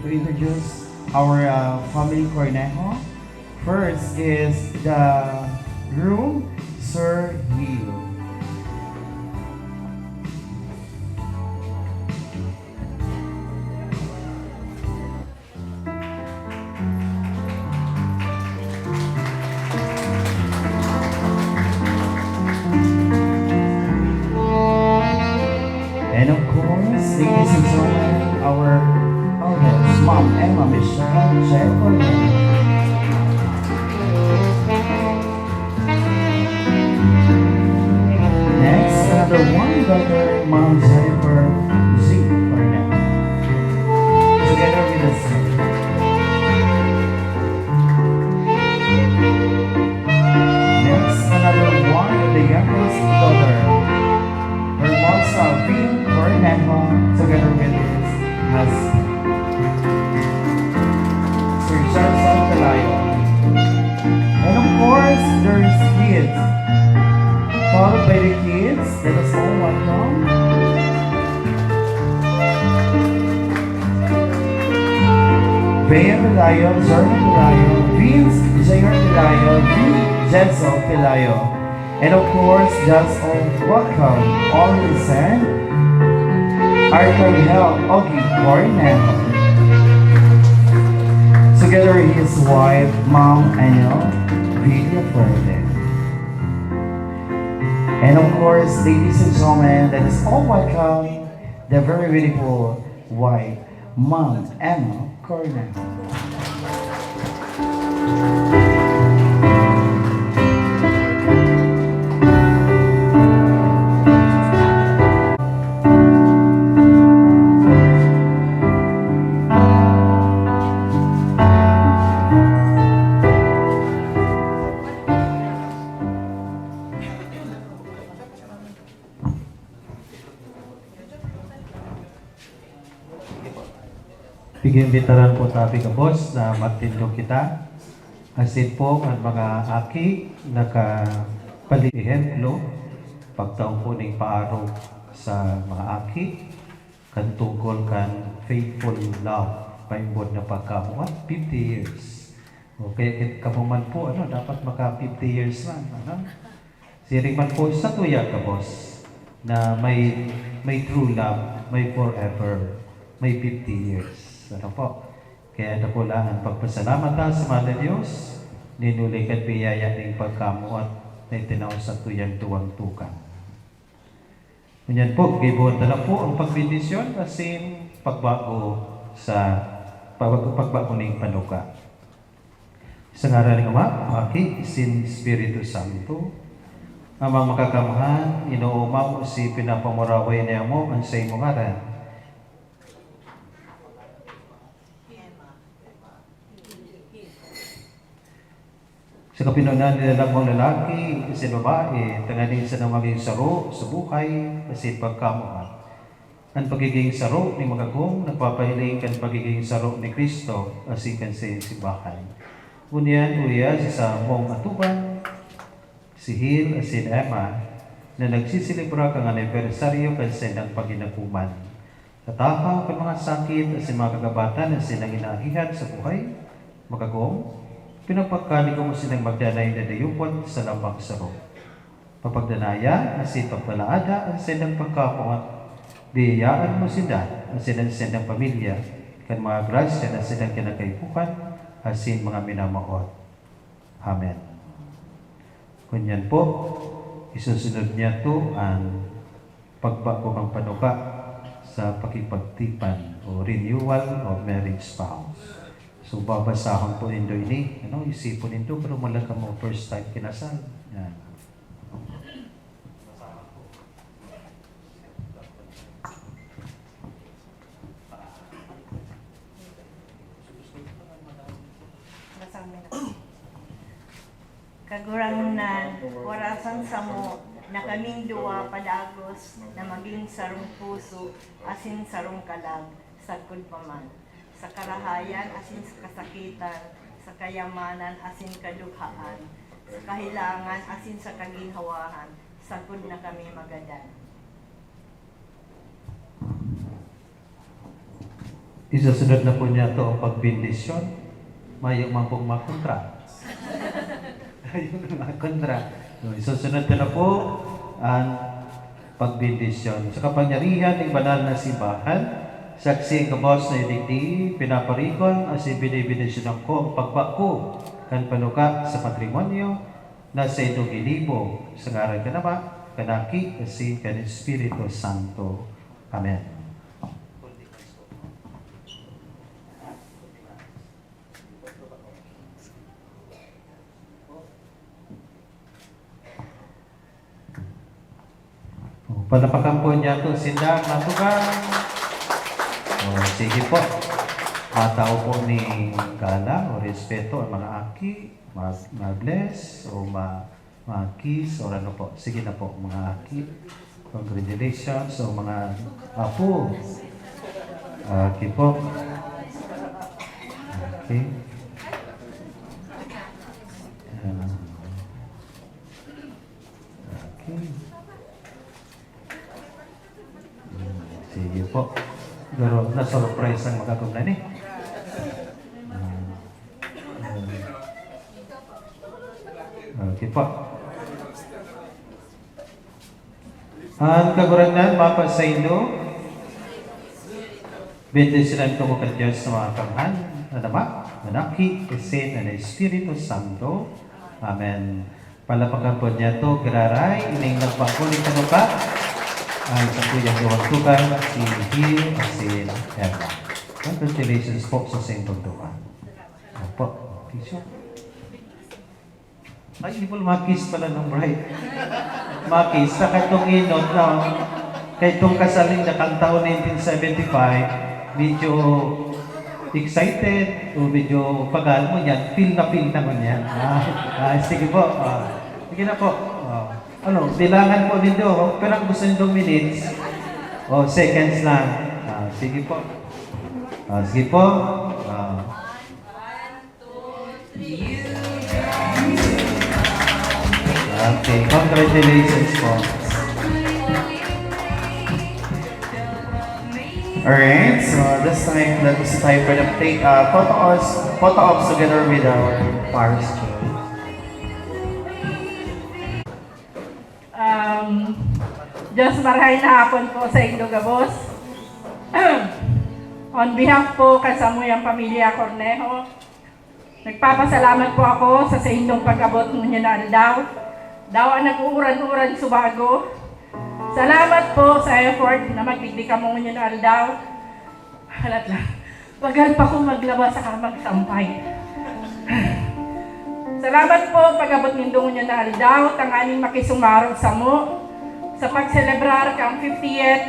to introduce our family Cornejo. First is the groom, Sir Hill. And of course, ladies and gentlemen, our audience, Mom Emma Michelle Cornejo. Next, another one, daughter, Mom Jennifer Z. Cornejo. Together with us. Next, another one, the youngest daughter, Hermosa V. Cornejo, together with his husband, Sir Johnson Pelayo. And of course, there's kids. Followed by the kids, let us all welcome. Bea Pelayo, Zorna Pelayo, Vince J.R. Pelayo, V. Jenso Pelayo. And of course, just all welcome all listen, Arcangel Ogie Cornejo. Together his wife, Mom Anel Villaferde. And of course, ladies and gentlemen, let us all welcome the very beautiful wife, Mom Emma Cornejo. Bigyan po tabi ka boss na magtindog kita. Asin po ang mga aki nakapalihemplo pagtaong po ng paaraw sa mga aki kan tungkol kan faithful love paimbod na pagkamuat 50 years. Okay, kamuman po dapat maka 50 years lang. Siring man po sa tuya ka boss na may true love, may forever, may 50 years. Ano po? Kaya ako lang ang pagpasalamat sa Mother Diyos, ninuli kat biyaya ng pagkamuat na itinaw sa tuyang tuwang tukan. Ganyan po, gibuhat na po ang pagbindisyon asin pagbago sa pagbago ng panuka. Sa ngaran ng Ama, Aki, Sin Espiritu Santo, amang makakamahan, inuumaw si pinapamuraway niya mo ang sa imong ngaran. Sa kapinunan nila mga lalaki, sa babae, tanganin sa nang maging saro sa buhay, kasi pagkamuhan. Ang pagiging saro ni Magagong, nagpapahiling kan pagiging saro ni Kristo, asikan sa simbahan. Unyan, uya sa mong atuban, si Hil, asin Emma, na nagsisilibra kang anibersaryo kan sa ng paginakuman. Kataha kan mga sakit, asin mga kagabatan, asin ang inahihan sa buhay, Magagong, pinapagkali ko mo silang magdanay na dayupon sa lambang saro. Papagdanaya, asin pagpalaada, ang sinang pagkapungat, biyayaan mo sila, ang sinang pamilya, kan mga grasya na silang kinakaipukan, asin mga minamaot. Amen. Kunyan po, isusunod niya to ang pagbago ng panuka sa pakipagtipan o renewal of marriage vows. So, babasahon po nindo ini. Isipon nindo, pero mula ka mo first time kinasal. Yan. Kagurangunan, warasan sa mo, na kaming duwa padagos, na maging sarong puso, asin sarong kalag, sagkod paman. Sa karahayan, asin sa kasakitan, sa kayamanan, asin kadughaan, sa kahilangan, asin sa kaginhawahan, sagkod na kami magadan. Isusunod na po niya ito ang pagbindisyon. Mayong man pong makontra. Mayong makontra. Isusunod na po ang pagbindisyon. Sa kapangyarihan ng banal na simbahan, saksi kabos na idigdi, pinaparikon, as ibinibindisyon ko ang pagbako kan panuka sa patrimonyo na sa itong ilibo sa ngaran ka na ba, kanaki, kasi kan Espiritu Santo. Amen. Palapakan po niya itong sindang natugang. Sige po. Matao po ni Gala o respeto ang mga aki, mag-bless o mag-kiss o ano po. Sige na po mga aki. Congratulations o mga apo. Okay po. Okay. Okay. Sige po. Pero na-surprise ang magkakumlan eh. Okay po. Ang kagurangan, Mapa sa Indo, bendesinan ko ka Diyos sa mga kamhan, nadama, manaki, isin, na Espiritu Santo. Amen. Palapakan po niya ito, gararay, ining nagpangkuling kanuka, ay sa kuyang duwag-tugan, si Hill, si Erma. Congratulations po sa Saint Tontuan. Opo, tissue. Ay, hindi po makis pala ng bride. Makis, sa katong inot na, kay itong kasaling na kang taon 1975, medyo excited o medyo pagal mo yan, feel na mo yan. Sige po. Sige na po. Bilangan po ninyo, pero ang gusto nyo minutes, seconds lang. Sige po. Sige po. Okay, congratulations po. Alright, so this time, let's time for the take photo ops together with our Paris Church. Diyos marahay na hapon po sa Indo Gabos. On behalf po kasamuyang pamilya Cornejo, nagpapasalamat po ako sa indong pag-abot ninyo na aldaw. Daw ang nag-uuran-uran subago. Salamat po sa effort na magdigdi ka mo ninyo na aldaw. Halat lang. Bagal pa ko maglaba sa magsampay. Salamat po pag-abot nindong ninyo na aldaw. Tanganing makisumarog sa mo sa pagselebrar kang 50th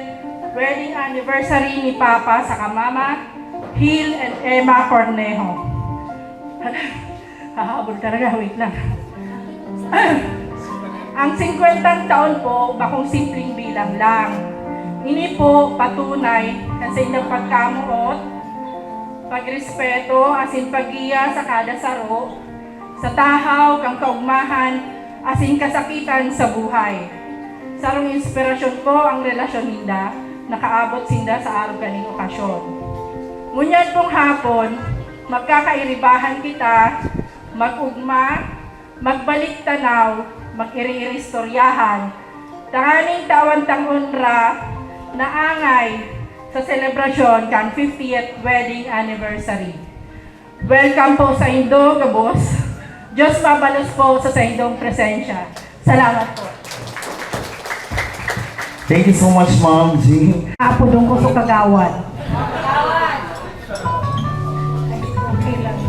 wedding anniversary ni Papa sa kamama, Hill and Emma Cornejo. Hahabol talaga, wait lang. Ang 50 taon po, bakong simpleng bilang lang. Ini po patunay kasi inyong pagkamuot, pagrespeto, asin pagiya sa kada saro, sa tahaw, kang kaugmahan, asin kasakitan sa buhay. Sarong inspirasyon po ang relasyon ninda, nakaabot sinda sa araw kaning okasyon. Ngunyan pong hapon, magkakairibahan kita, mag-ugma, magbalik tanaw, mag-iri-istoryahan, tanganing tawan-tang unra na angay sa selebrasyon kan 50th wedding anniversary. Welcome po sa Indo, Gabos. Diyos mabalos po sa indong presensya. Salamat po. Thank you so much, Ma'am G. Apo dong ko sa kagawad. Okay lang.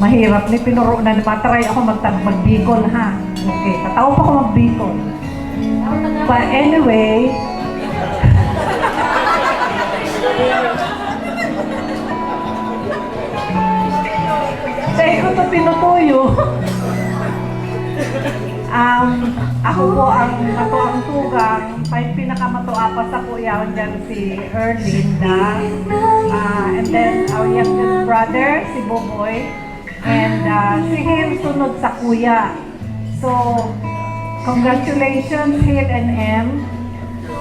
Mahirap ni pinuro na matry ako magbikol ha. Okay, tataw pa ako magbikol. But anyway, dahil ko ito pinutuyo. Ako po ang matuang tugang, pinakamatuapa sa kuya dyan si Erlinda. And then our youngest brother, si Boboy. And si Hill sunod sa kuya. So, congratulations Hill and M.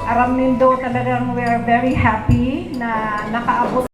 aram nindo talagang we are very happy na nakaabot